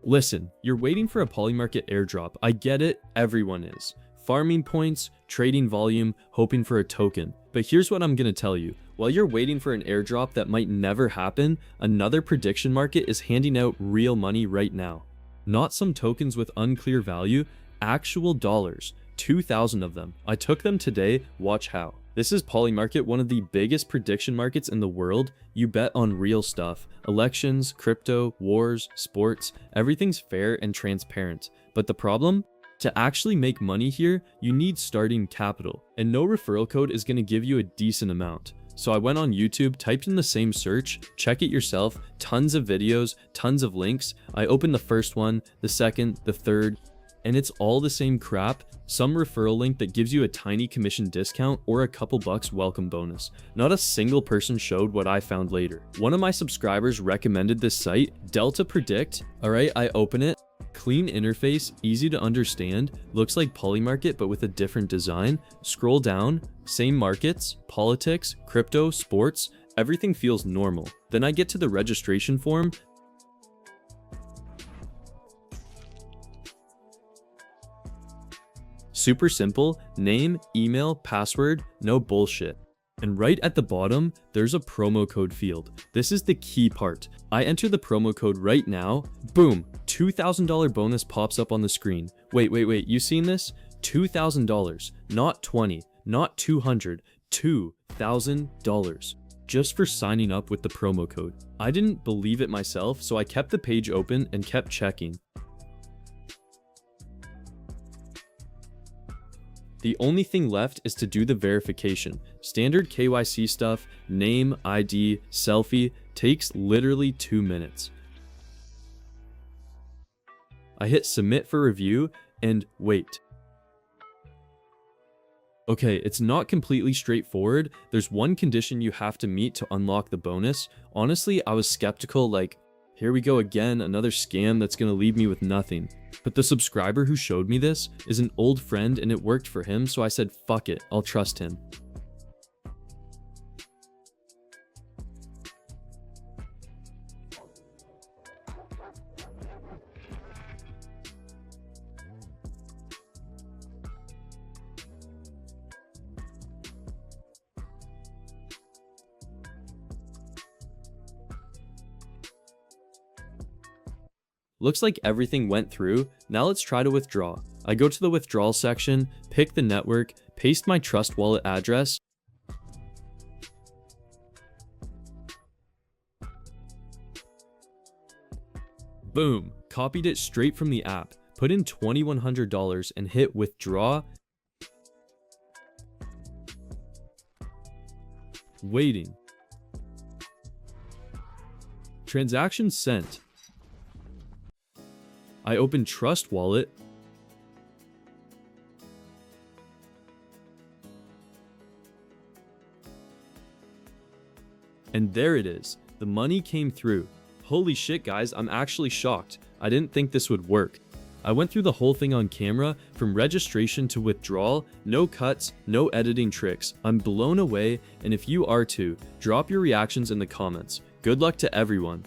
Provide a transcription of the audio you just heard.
Listen, you're waiting for a Polymarket airdrop. I get it, everyone is. Farming points, trading volume, hoping for a token. But here's what I'm gonna tell you. While you're waiting for an airdrop that might never happen, another prediction market is handing out real money right now. Not some tokens with unclear value, actual dollars. 2,000 of them. I took them today, watch how. This is Polymarket, one of the biggest prediction markets in the world. You bet on real stuff. Elections, crypto, wars, sports, everything's fair and transparent. But the problem? To actually make money here, you need starting capital, and no referral code is going to give you a decent amount. So I went on YouTube, typed in the same search, check it yourself, tons of videos, tons of links. I opened the first one, the second, the third, and it's all the same crap. Some referral link that gives you a tiny commission discount or a couple bucks welcome bonus. Not a single person showed what I found later. One of my subscribers recommended this site, Delta Predict. Alright, I open it. Clean interface, easy to understand, looks like Polymarket but with a different design. Scroll down, same markets, politics, crypto, sports, everything feels normal. Then I get to the registration form. Super simple, name, email, password, no bullshit. And right at the bottom, there's a promo code field. This is the key part. I enter the promo code right now, boom, $2,000 bonus pops up on the screen. Wait, you seen this? $2,000, not 20, not 200, $2,000. Just for signing up with the promo code. I didn't believe it myself, so I kept the page open and kept checking. The only thing left is to do the verification. Standard KYC stuff, name, ID, selfie, takes literally 2 minutes. I hit submit for review and wait. Okay, it's not completely straightforward. There's one condition you have to meet to unlock the bonus. Honestly, I was skeptical, like, here we go again, another scam that's gonna leave me with nothing. But the subscriber who showed me this is an old friend and it worked for him, so I said, fuck it, I'll trust him. Looks like everything went through. Now let's try to withdraw. I go to the withdrawal section, pick the network, paste my Trust Wallet address. Boom, copied it straight from the app, put in $2,100 and hit withdraw. Waiting. Transaction sent. I open Trust Wallet. And there it is. The money came through. Holy shit, guys, I'm actually shocked. I didn't think this would work. I went through the whole thing on camera, from registration to withdrawal, no cuts, no editing tricks. I'm blown away, and if you are too, drop your reactions in the comments. Good luck to everyone.